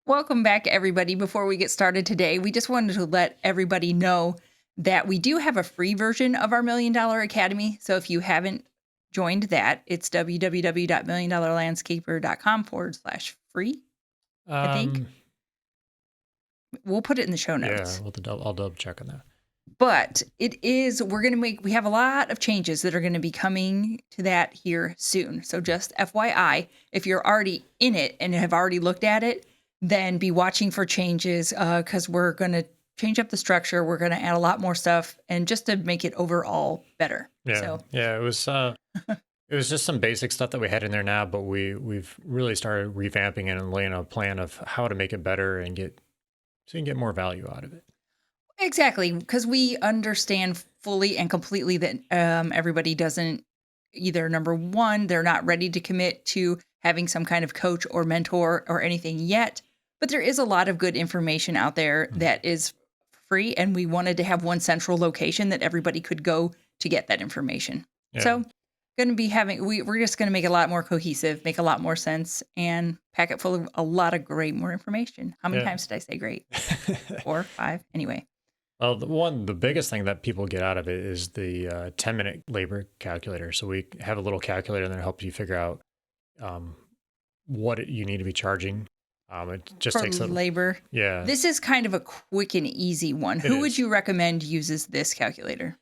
Welcome back, everybody. Before we get started today, we just wanted to let everybody know that we do have a free version of our $1 Million Academy. So if you haven't joined that, it's www.milliondollarlandscaper.com/free. I think we'll put it in the show notes. Yeah, I'll double check on that. But we have a lot of changes that are going to be coming to that here soon. So just FYI, if you're already in it and have already looked at it, then be watching for changes because we're going to change up the structure. We're going to add a lot more stuff and just to make it overall better. Yeah, it was just some basic stuff that we had in there now, but we've really started revamping it and laying a plan of how to make it better and so you can get more value out of it. Exactly, because we understand fully and completely that everybody doesn't either, number one, they're not ready to commit to having some kind of coach or mentor or anything yet, but there is a lot of good information out there that is free, and we wanted to have one central location that everybody could go to get that information. Yeah. So going to be we're just going to make it a lot more cohesive, make a lot more sense, and pack it full of a lot of more information. How many times did I say great? 4, 5, anyway. Well, the biggest thing that people get out of it is the 10-minute labor calculator. So we have a little calculator that helps you figure out what you need to be charging. It just takes labor. Yeah. This is kind of a quick and easy one. Who would you recommend uses this calculator?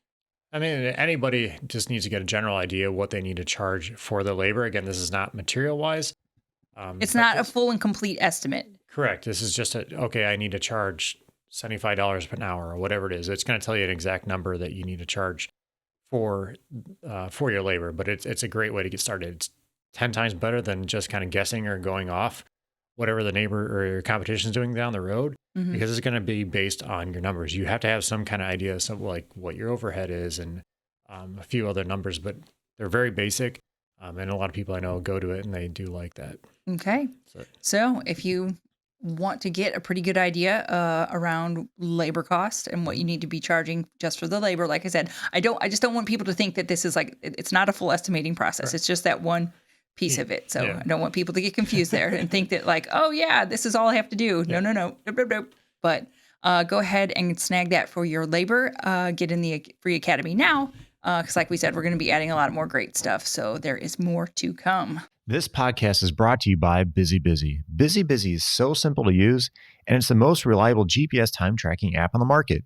I mean, anybody just needs to get a general idea what they need to charge for the labor. Again, this is not material-wise. It's not a full and complete estimate. Correct. This is just I need to charge $75 per hour or whatever it is. It's going to tell you an exact number that you need to charge for your labor, but it's a great way to get started. It's 10 times better than just kind of guessing or going off whatever the neighbor or your competition is doing down the road, because it's going to be based on your numbers. You have to have some kind of idea of like what your overhead is and a few other numbers, but they're very basic. And a lot of people I know go to it and they do like that. Okay. So if you want to get a pretty good idea around labor cost and what you need to be charging just for the labor, like I said, I just don't want people to think that this is it's not a full estimating process. Right. It's just that one piece of it. So I don't want people to get confused there and think that oh yeah, this is all I have to do. Yeah. No. Nope. But go ahead and snag that for your labor. Get in the free academy now. Because like we said, we're going to be adding a lot more great stuff. So there is more to come. This podcast is brought to you by Busy Busy. Busy Busy is so simple to use, and it's the most reliable GPS time tracking app on the market.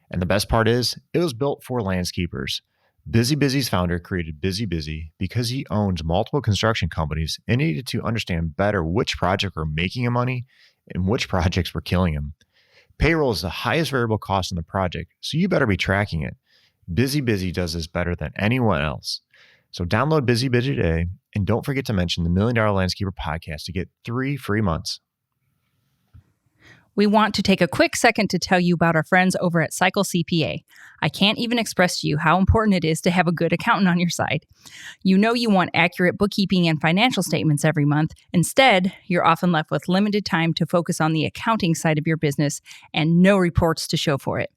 And the best part is, it was built for landscapers. Busy Busy's founder created Busy Busy because he owns multiple construction companies and needed to understand better which projects were making him money and which projects were killing him. Payroll is the highest variable cost in the project, so you better be tracking it. Busy Busy does this better than anyone else. So download Busy Busy today, and don't forget to mention the $1 Million Landscaper podcast to get 3 free months. We want to take a quick second to tell you about our friends over at Cycle CPA. I can't even express to you how important it is to have a good accountant on your side. You know you want accurate bookkeeping and financial statements every month. Instead, you're often left with limited time to focus on the accounting side of your business and no reports to show for it.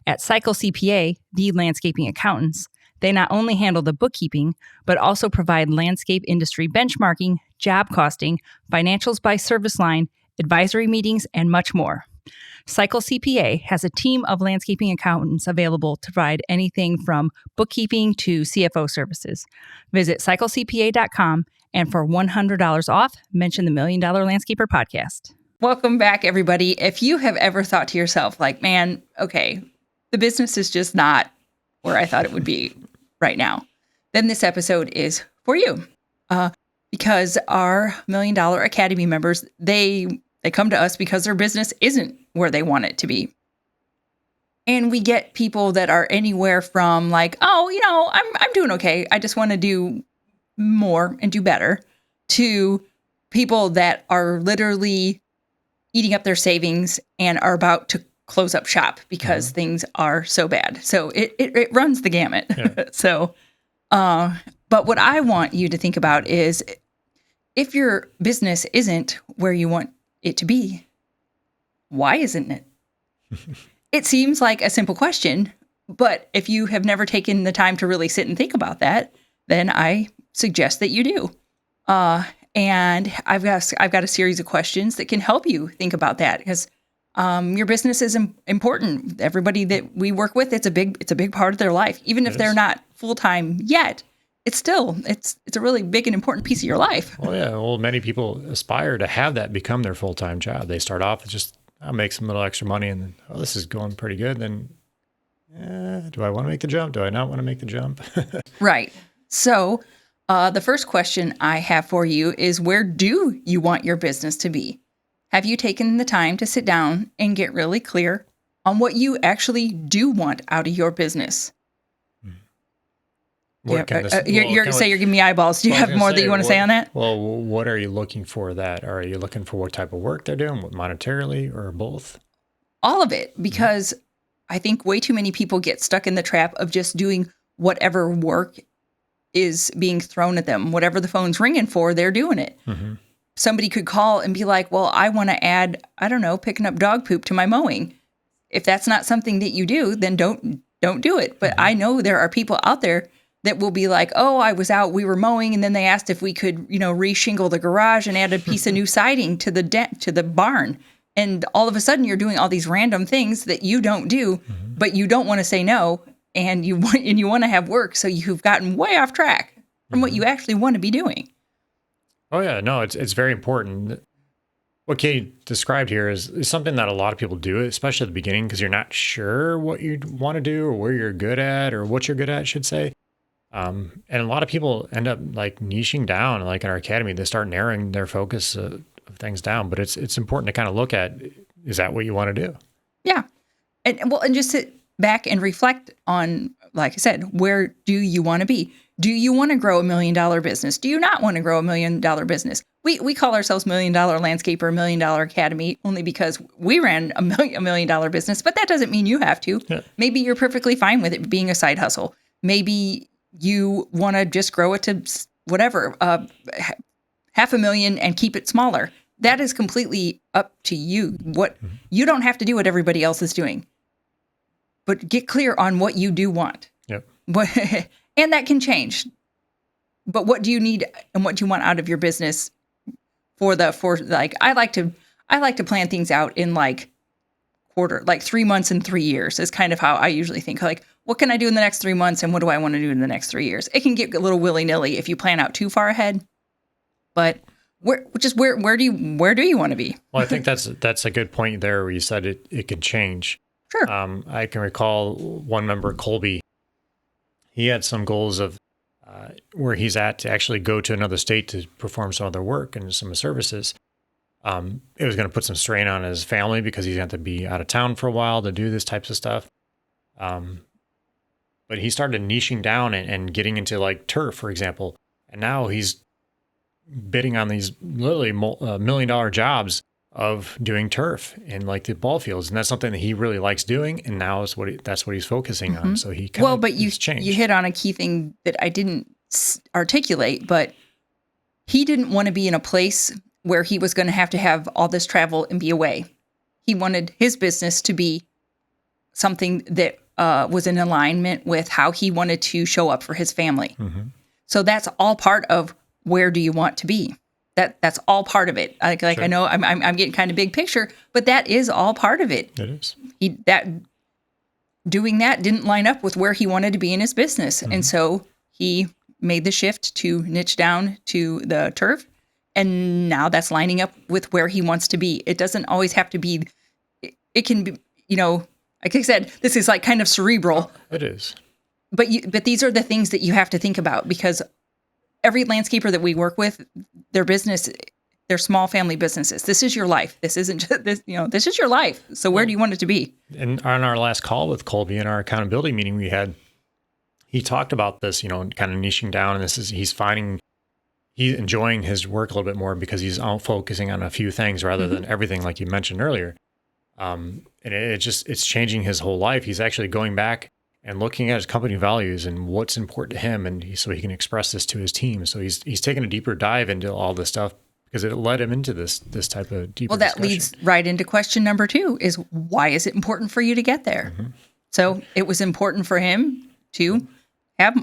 At Cycle CPA, the landscaping accountants, they not only handle the bookkeeping, but also provide landscape industry benchmarking, job costing, financials by service line, advisory meetings, and much more. Cycle CPA has a team of landscaping accountants available to provide anything from bookkeeping to CFO services. Visit cyclecpa.com, and for $100 off, mention the $1 Million Landscaper podcast. Welcome back, everybody. If you have ever thought to yourself, man, okay, the business is just not where I thought it would be right now, then this episode is for you. Because our $1 Million Academy members, they come to us because their business isn't where they want it to be. And we get people that are anywhere from I'm doing okay, I just want to do more and do better, to people that are literally eating up their savings and are about to close up shop because things are so bad. So it runs the gamut. Yeah. But what I want you to think about is, if your business isn't where you want it to be, why isn't it? It seems like a simple question, but if you have never taken the time to really sit and think about that, then I suggest that you do. And I've got a series of questions that can help you think about that, because your business is important. Everybody that we work with, it's a big part of their life. Even if they're not full-time yet, it's a really big and important piece of your life. Well, yeah. Well, many people aspire to have that become their full-time job. They start off with just, I'll make some little extra money, and then, oh, this is going pretty good. Then, do I want to make the jump? Do I not want to make the jump? Right. So the first question I have for you is, where do you want your business to be? Have you taken the time to sit down and get really clear on what you actually do want out of your business? You're giving me eyeballs. Do you have more that you want to say on that? Well, what are you looking for that? Are you looking for what type of work they're doing, monetarily, or both? All of it, because I think way too many people get stuck in the trap of just doing whatever work is being thrown at them. Whatever the phone's ringing for, they're doing it. Mm-hmm. Somebody could call and be like, well, I want to add, I don't know, picking up dog poop to my mowing. If that's not something that you do, then don't do it. But I know there are people out there that will be like, oh, I was out, we were mowing, and then they asked if we could, re-shingle the garage and add a piece of new siding to the barn. And all of a sudden you're doing all these random things that you don't do, but you don't want to say no, and you want to have work. So you've gotten way off track from what you actually want to be doing. Oh yeah, no, it's very important. What Katie described here is something that a lot of people do, especially at the beginning, because you're not sure what you want to do or where you're good at, or what you're good at, I should say. And a lot of people end up like niching down, like in our academy, they start narrowing their focus of things down. But it's important to kind of look at, is that what you want to do? Yeah. And just sit back and reflect on, like I said, where do you want to be? Do you want to grow $1 million business? Do you not want to grow $1 million business? We call ourselves $1 Million Landscaper, $1 Million Academy, only because we ran a $1 million business, but that doesn't mean you have to. Yeah. Maybe you're perfectly fine with it being a side hustle. Maybe you want to just grow it to whatever, $500,000 and keep it smaller. That is completely up to you. You don't have to do what everybody else is doing, but get clear on what you do want. Yep. And that can change. But what do you need and what do you want out of your business for I like to plan things out in like 3 months and 3 years is kind of how I usually think. Like, what can I do in the next 3 months and what do I want to do in the next 3 years? It can get a little willy-nilly if you plan out too far ahead. But where do you want to be? Well, I think that's a good point there where you said it could change. Sure. I can recall one member, Colby. He had some goals of where he's at to actually go to another state to perform some other work and some services. It was going to put some strain on his family because he's going to have to be out of town for a while to do this types of stuff. But he started niching down and getting into like turf, for example. And now he's bidding on these literally $1 million jobs of doing turf in like the ball fields. And that's something that he really likes doing. And now that's what he's focusing on. So he changed. You hit on a key thing that I didn't articulate, but he didn't want to be in a place where he was going to have all this travel and be away. He wanted his business to be something that was in alignment with how he wanted to show up for his family. Mm-hmm. So that's all part of where do you want to be? That's all part of it. Sure. I know I'm getting kind of big picture, but that is all part of it. It is. Doing that didn't line up with where he wanted to be in his business. Mm-hmm. And so he made the shift to niche down to the turf. And now that's lining up with where he wants to be. It doesn't always have to be, it can be, like I said, this is like kind of cerebral. It is. But these are the things that you have to think about, because every landscaper that we work with, their business, they're small family businesses. This is your life. This isn't just this, this is your life. So where do you want it to be? And on our last call with Colby in our accountability meeting we had, he talked about this, kind of niching down, and he's enjoying his work a little bit more because he's out focusing on a few things rather than everything, like you mentioned earlier. And it's changing his whole life. He's actually going back and looking at his company values and what's important to him, and so he can express this to his team. So he's taking a deeper dive into all this stuff because it led him into this type of deeper discussion. Leads right into question number 2 is, why is it important for you to get there? Mm-hmm. So it was important for him to have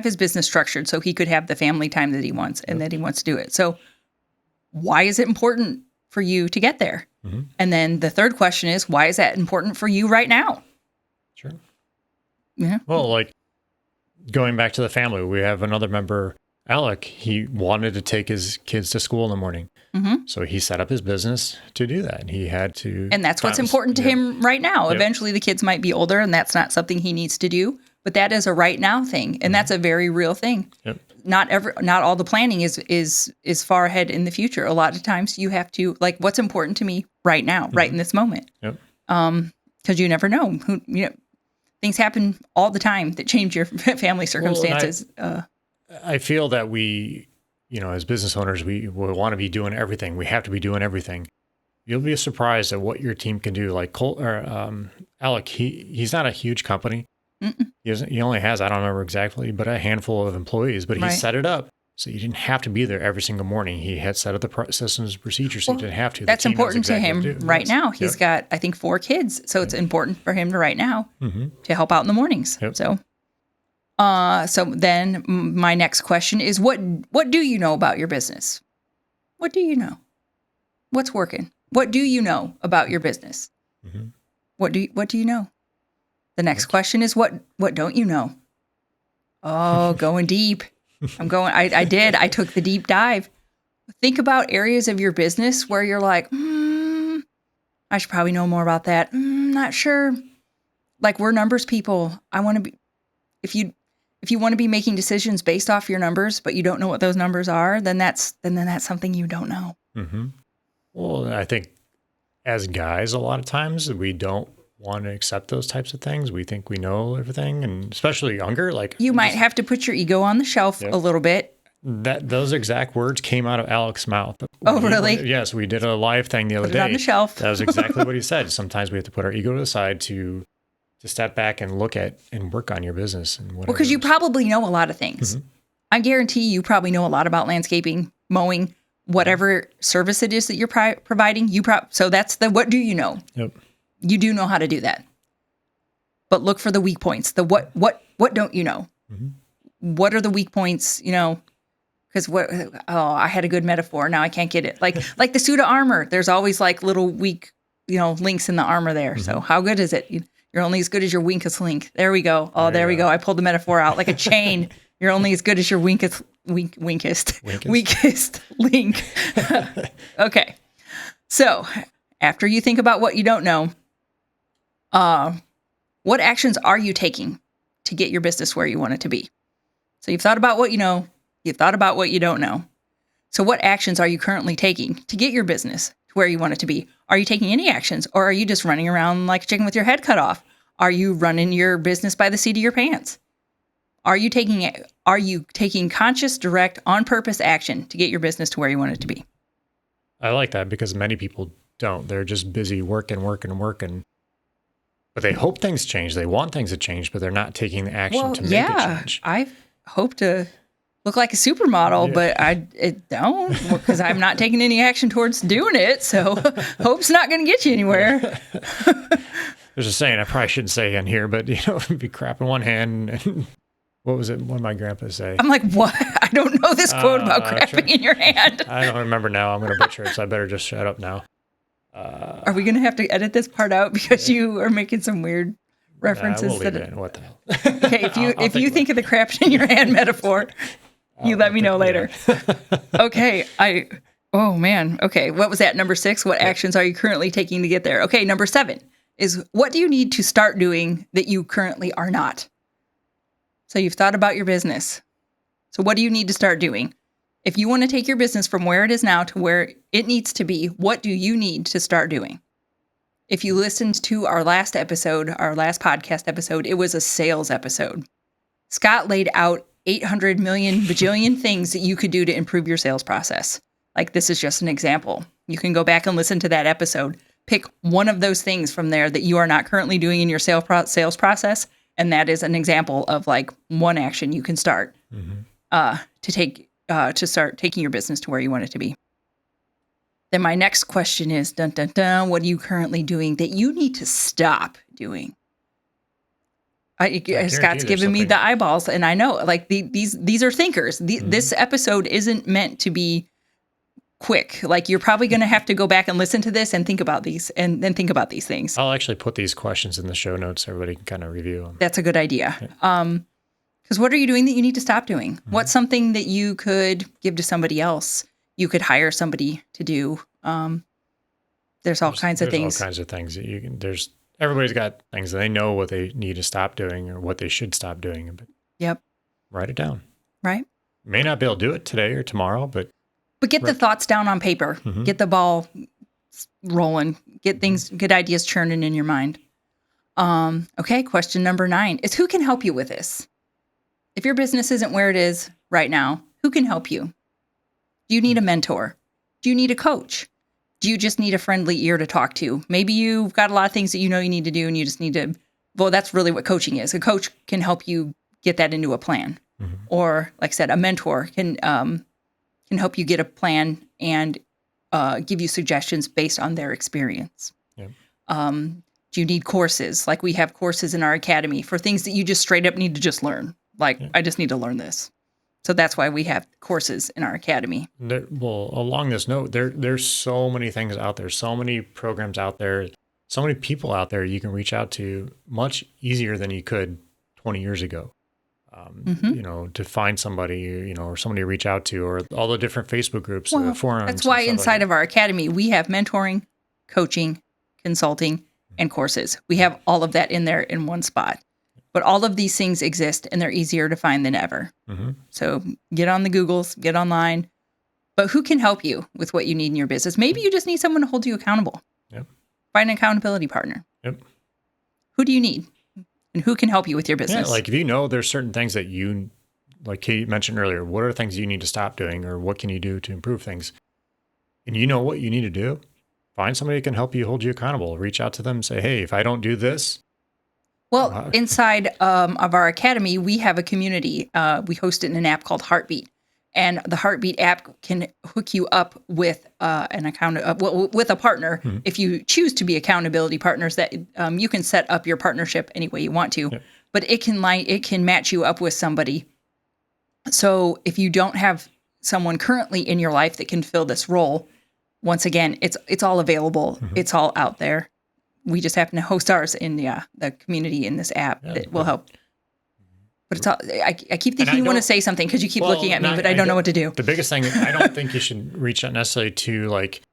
his business structured so he could have the family time that he wants and that he wants to do it. So why is it important for you to get there? Mm-hmm. And then the third question is, why is that important for you right now? Sure. Yeah. Well, like going back to the family, we have another member, Alec. He wanted to take his kids to school in the morning. Mm-hmm. So he set up his business to do that. And he had to. And that's what's important to him right now. Yep. Eventually the kids might be older and that's not something he needs to do, but that is a right now thing. And that's a very real thing. Yep. Not all the planning is far ahead in the future. A lot of times you have to, like, what's important to me right now, right in this moment. Yep. Because you never know things happen all the time that change your family circumstances. I feel that we, as business owners, we want to be doing everything. We have to be doing everything. You'll be surprised at what your team can do. Like Alec, he's not a huge company. Mm-mm. He only has, I don't remember exactly, but a handful of employees. But he Right. set it up so you didn't have to be there every single morning. He had set up the systems and procedures so you didn't have to. That's important to him right Yes. now. He's got, I think, 4 kids. So it's important for him to right now to help out in the mornings. Yep. So then my next question is, what do you know about your business? What do you know? What's working? What do you know about your business? Mm-hmm. What do you know? The next question is, what don't you know? Oh, going deep. I took the deep dive. Think about areas of your business where you're like, I should probably know more about that. Not sure. Like, we're numbers people. I want to be, if you want to be making decisions based off your numbers, but you don't know what those numbers are, then that's something you don't know. Mm-hmm. Well, I think as guys, a lot of times we don't want to accept those types of things. We think we know everything, and especially younger. Like, you might have to put your ego on the shelf a little bit. Those exact words came out of Alec's mouth. Oh, really? Yes, we did a live thing the other day. Put it on the shelf. That was exactly what he said. Sometimes we have to put our ego to the side to step back and look at and work on your business and whatever. Well, because you probably know a lot of things. Mm-hmm. I guarantee you probably know a lot about landscaping, mowing, whatever service it is that you're providing. So that's the what do you know? Yep. You do know how to do that. But look for the weak points. The what don't you know? Mm-hmm. What are the weak points? Because I had a good metaphor. Now I can't get it. Like the suit of armor. There's always like little weak, links in the armor there. Mm-hmm. So how good is it? You're only as good as your weakest link. There we go. Oh, there we go. I pulled the metaphor out like a chain. You're only as good as your weakest link. Okay. So after you think about what you don't know, what actions are you taking to get your business where you want it to be? So you've thought about what you know. You've thought about what you don't know. So what actions are you currently taking to get your business to where you want it to be? Are you taking any actions, or are you just running around like a chicken with your head cut off? Are you running your business by the seat of your pants? Are you taking conscious, direct, on-purpose action to get your business to where you want it to be? I like that because many people don't. They're just busy working. But they hope things change. They want things to change, but they're not taking the action to make it change. I hope to look like a supermodel, but I don't, because I'm not taking any action towards doing it. So hope's not going to get you anywhere. There's a saying I probably shouldn't say in here, but be crap in one hand. And what was it? What did my grandpa say? I'm like, what? I don't know this quote about crapping in your hand. I don't remember now. I'm going to butcher it, so I better just shut up now. Are we going to have to edit this part out because you are making some weird references? We'll leave it in. What the hell? Okay, if you think of the crapping in your hand metaphor, you let me know later. Okay, oh man. Okay, what was that? Number 6, what actions are you currently taking to get there? Okay, number 7 is, what do you need to start doing that you currently are not? So you've thought about your business. So what do you need to start doing? If you want to take your business from where it is now to where it needs to be, what do you need to start doing? If you listened to our last podcast episode, it was a sales episode. Scott laid out 800 million bajillion things that you could do to improve your sales process. Like, this is just an example. You can go back and listen to that episode. Pick one of those things from there that you are not currently doing in your sales process, and that is an example of like one action you can start to start taking your business to where you want it to be. Then my next question is, what are you currently doing that you need to stop doing? Scott's giving me the eyeballs, and I know, like, these are thinkers. This episode isn't meant to be quick. Like, you're probably going to have to go back and listen to this and think about these, and then think about these things. I'll actually put these questions in the show notes so everybody can kind of review them. That's a good idea. Because what are you doing that you need to stop doing? What's something that you could give to somebody else? You could hire somebody to do. There's all kinds of things. All kinds of things that you can. Everybody's got things that they know what they need to stop doing or what they should stop doing. But write it down. Right. May not be able to do it today or tomorrow, but get the thoughts down on paper. Get the ball rolling. Get ideas churning in your mind. Okay. Question number 9 is, who can help you with this? If your business isn't where it is right now, who can help you? Do you need a mentor? Do you need a coach? Do you just need a friendly ear to talk to? Maybe you've got a lot of things that you know you need to do, and you just need to, well, that's really what coaching is. A coach can help you get that into a plan. Or, like I said, a mentor can help you get a plan and give you suggestions based on their experience. Yep. Do you need courses? Like, we have courses in our academy for things that you just straight up need to just learn. Like, I just need to learn this. So that's why we have courses in our academy. Well, along this note, there's so many things out there, so many programs out there, so many people out there you can reach out to much easier than you could 20 years ago. To find somebody, or somebody to reach out to, or all the different Facebook groups, forums. That's why inside of our academy, we have mentoring, coaching, consulting, and courses. We have all of that in there in one spot. But all of these things exist, and they're easier to find than ever. So get on the Googles, get online. But who can help you with what you need in your business? Maybe you just need someone to hold you accountable. Yep. Find an accountability partner. Yep. Who do you need? And who can help you with your business? Yeah, like, if you know there's certain things that you, like Kate mentioned earlier, what are things you need to stop doing, or what can you do to improve things? And you know what you need to do? Find somebody who can help you, hold you accountable. Reach out to them, say, hey, if I don't do this. Well, inside of our academy, we have a community. We host it in an app called Heartbeat. And the Heartbeat app can hook you up with with a partner. If you choose to be accountability partners, that you can set up your partnership any way you want to. Yep. But it can match you up with somebody. So if you don't have someone currently in your life that can fill this role, once again, it's all available. It's all out there. We just happen to host ours in the community in this app that will help. But it's all, I keep thinking you want to say something because you keep looking at me, but I don't know what to do. The biggest thing, I don't think you should reach out necessarily to, like,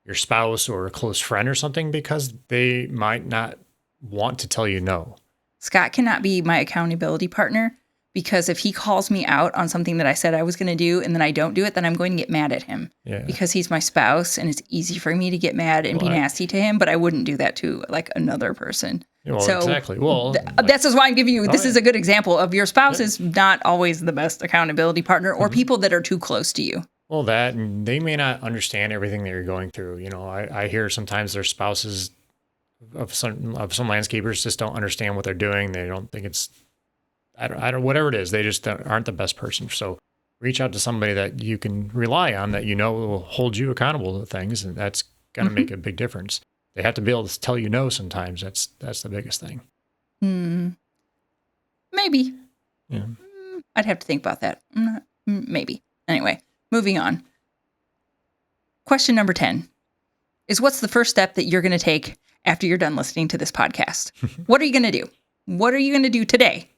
your spouse or a close friend or something, because they might not want to tell you no. Scott cannot be my accountability partner, because if he calls me out on something that I said I was going to do and then I don't do it, then I'm going to get mad at him. Yeah. Because he's my spouse, and it's easy for me to get mad and be nasty to him, but I wouldn't do that to, like, another person. Well, so exactly. Well, that's why I'm giving you, this is a good example of your spouse is not always the best accountability partner, or people that are too close to you. Well, and they may not understand everything that you're going through. I hear sometimes their spouses of some landscapers just don't understand what they're doing. They don't think it's, I don't, whatever it is, they just aren't the best person. So reach out to somebody that you can rely on, that will hold you accountable to things, and that's going to make a big difference. They have to be able to tell you no sometimes. That's the biggest thing. Maybe. Yeah. I'd have to think about that. Maybe. Anyway, moving on. Question number 10 is, what's the first step that you're going to take after you're done listening to this podcast? What are you going to do? What are you going to do today?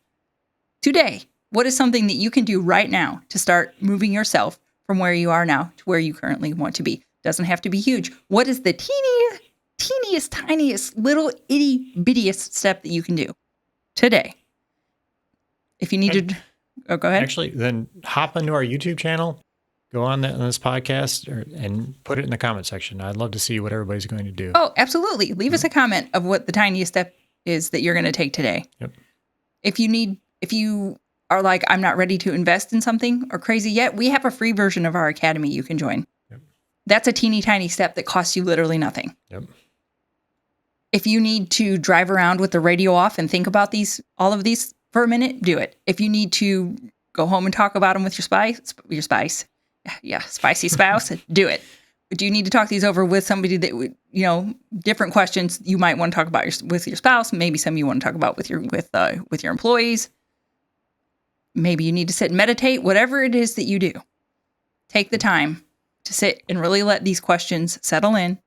Today, what is something that you can do right now to start moving yourself from where you are now to where you currently want to be? Doesn't have to be huge. What is the teeniest, tiniest, little itty bittiest step that you can do today? If you need to, go ahead. Actually, then hop into our YouTube channel, go on this podcast, and put it in the comment section. I'd love to see what everybody's going to do. Oh, absolutely. Leave us a comment of what the tiniest step is that you're going to take today. Yep. If you are like, I'm not ready to invest in something or crazy yet, we have a free version of our academy you can join. Yep. That's a teeny tiny step that costs you literally nothing. Yep. If you need to drive around with the radio off and think about all of these for a minute, do it. If you need to go home and talk about them with your spicy spouse, do it. Do you need to talk these over with somebody that would, different questions you might want to talk about with your spouse? Maybe some you want to talk about with your employees. Maybe you need to sit and meditate. Whatever it is that you do, take the time to sit and really let these questions settle in.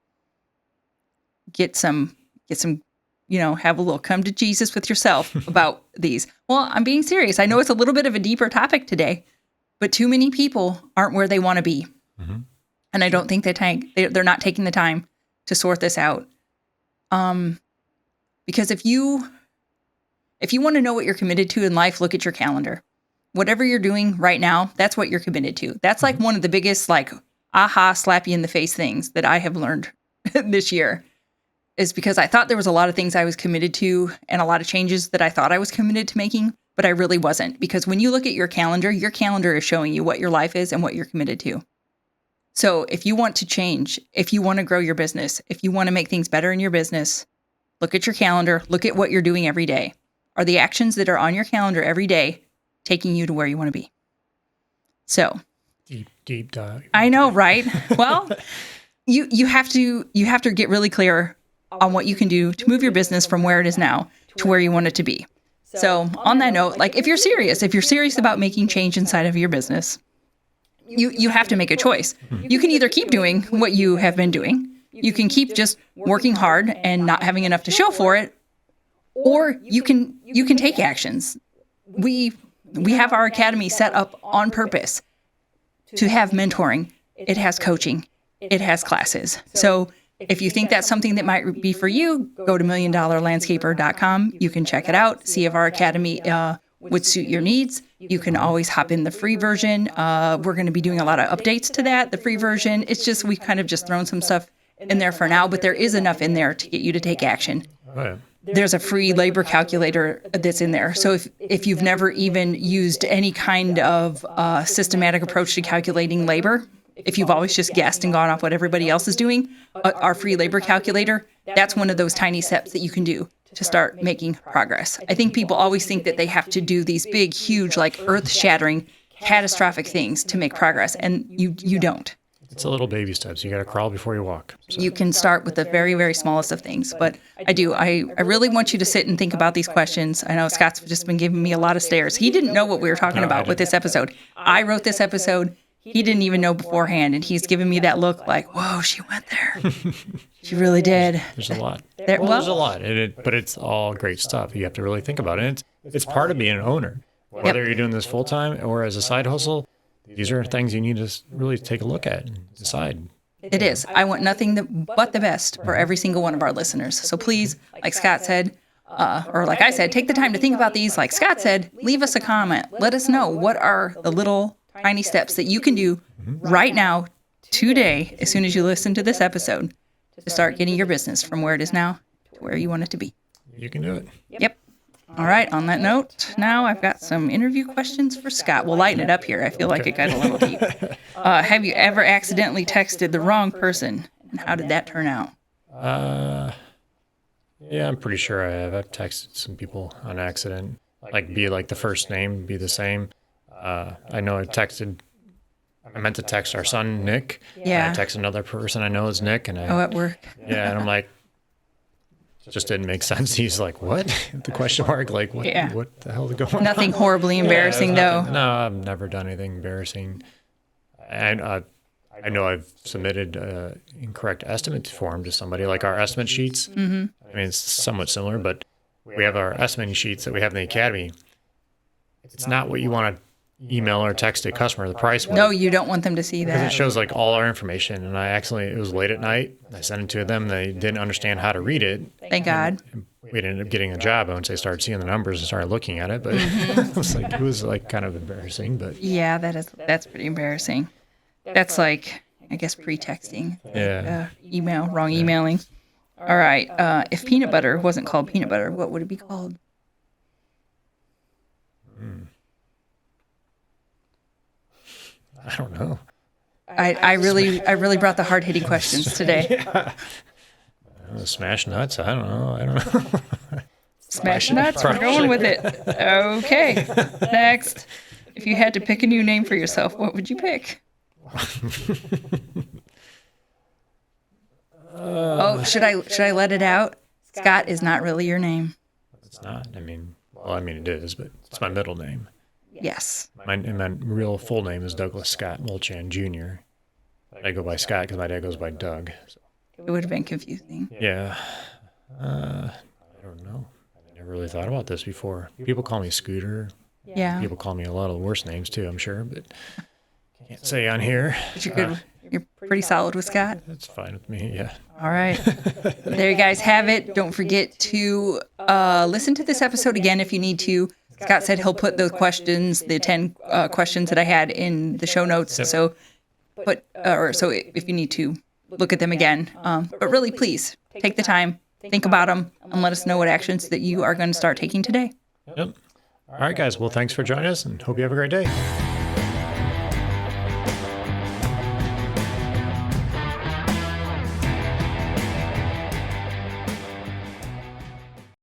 Get some, have a little come to Jesus with yourself about these. Well, I'm being serious. I know it's a little bit of a deeper topic today, but too many people aren't where they want to be. Mm-hmm. And I don't think they're not taking the time to sort this out. Because if you want to know what you're committed to in life, look at your calendar. Whatever you're doing right now, that's what you're committed to. That's like one of the biggest, slap you in the face things that I have learned this year, is because I thought there was a lot of things I was committed to and a lot of changes that I thought I was committed to making, but I really wasn't. Because when you look at your calendar is showing you what your life is and what you're committed to. So if you want to change, if you want to grow your business, if you want to make things better in your business, look at your calendar, look at what you're doing every day. Are the actions that are on your calendar every day taking you to where you want to be? So deep dive. I know, right? Well, you have to get really clear on what you can do to move your business from where it is now to where you want it to be. So on that note, if you're serious about making change inside of your business, you have to make a choice. You can either keep doing what you have been doing, you can keep just working hard and not having enough to show for it, or you can take actions. We have our academy set up on purpose to have mentoring. It has coaching. It has classes. So if you think that's something that might be for you, go to milliondollarlandscaper.com. You can check it out, see if our academy would suit your needs. You can always hop in the free version. We're going to be doing a lot of updates to that, the free version. It's just, we kind of just thrown some stuff in there for now, but there is enough in there to get you to take action. Right. There's a free labor calculator that's in there. So if you've never even used any kind of systematic approach to calculating labor, if you've always just guessed and gone off what everybody else is doing, our free labor calculator, that's one of those tiny steps that you can do to start making progress. I think people always think that they have to do these big, huge, earth-shattering, catastrophic things to make progress, and you don't. It's a little baby steps. You got to crawl before you walk. So. You can start with the very, very smallest of things. But I really want you to sit and think about these questions. I know Scott's just been giving me a lot of stares. He didn't know what we were talking about with this episode. I wrote this episode. He didn't even know beforehand, and he's giving me that look like, whoa, she went there. She really did. There's a lot. There's a lot, but it's all great stuff. You have to really think about it. It's part of being an owner. Whether you're doing this full-time or as a side hustle, these are things you need to really take a look at and decide. It is. I want nothing but the best for every single one of our listeners. So please, like Scott said, or like I said, take the time to think about these. Like Scott said, leave us a comment. Let us know what are the little tiny steps that you can do right now, today, as soon as you listen to this episode, to start getting your business from where it is now to where you want it to be. You can do it. Yep. All right. On that note, now I've got some interview questions for Scott. We'll lighten it up here. I feel like it got a little deep. Have you ever accidentally texted the wrong person? And how did that turn out? Yeah, I'm pretty sure I have. I've texted some people on accident. Be the first name, be the same. I know I meant to text our son, Nick. Yeah. I texted another person I know is Nick. And at work. Yeah, and I'm like, just didn't make sense. He's like, what? The question mark, what, Yeah. What the hell is going on? Nothing horribly embarrassing, though. No, I've never done anything embarrassing. And I know I've submitted an incorrect estimate form to somebody, like our estimate sheets. Mm-hmm. I mean, it's somewhat similar, but we have our estimating sheets that we have in the academy. It's not what you want to email or text a customer, the price. No, you don't want them to see Because that. it shows all our information. And it was late at night. I sent it to them. They didn't understand how to read it. Thank God. We ended up getting a job once they started seeing the numbers and started looking at it. But it was kind of embarrassing. But yeah, that's pretty embarrassing. That's I guess pre-texting. Yeah. Wrong emailing. All right. If peanut butter wasn't called peanut butter, what would it be called? I don't know. I really brought the hard-hitting questions today. Smash nuts? I don't know. Smash nuts? We're going with it. Okay. Next. If you had to pick a new name for yourself, what would you pick? Should I let it out? Scott is not really your name. It's not. I mean, it is, but it's my middle name. Yes. My real full name is Douglas Scott Mulchan Jr. I go by Scott because my dad goes by Doug. So. It would have been confusing. Yeah. I don't know. I never really thought about this before. People call me Scooter. Yeah. People call me a lot of the worst names too, I'm sure, but can't say on here. But you're good. You're pretty solid with Scott. That's fine with me, yeah. All right. There you guys have it. Don't forget to listen to this episode again if you need to. Scott said he'll put the questions, the 10 questions that I had in the show notes. Yep. So if you need to look at them again. But really, please take the time, think about them, and let us know what actions that you are going to start taking today. Yep. All right, guys. Well, thanks for joining us and hope you have a great day.